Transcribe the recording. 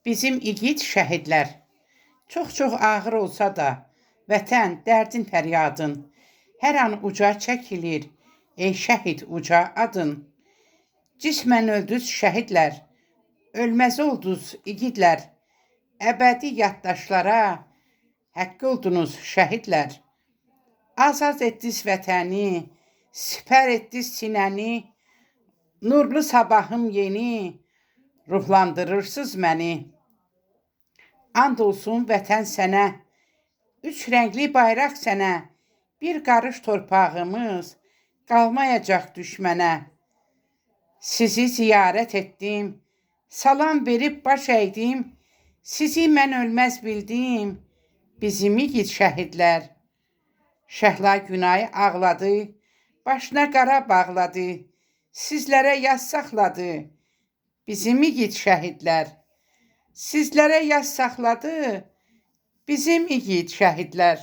Bizim igid şəhidlər. Çox-çox ağır olsa da, vətən, dərdin, fəryadın, hər an uca çəkilir, ey şəhid uca adın. Cismən öldüz şəhidlər, ölməz olduz igidlər, əbədi yaddaşlara həqqi oldunuz şəhidlər. Azad etdiz vətəni, sipər etdiz sinəni, nurlu sabahım yeni, ruhlandırırsız məni. And olsun vətən sənə, üç rəngli bayraq sənə, bir qarış torpağımız qalmayacaq düşmənə. Sizi ziyarət etdim, salam verib baş əydim, sizi mən ölməz bildim, bizim igid şəhidlər. Şəhla Günay ağladı, başına qara bağladı, sizlərə yas saxladı, bizim igid şəhidlər. Sizlərə yas saxladı, bizim igid şəhidlər.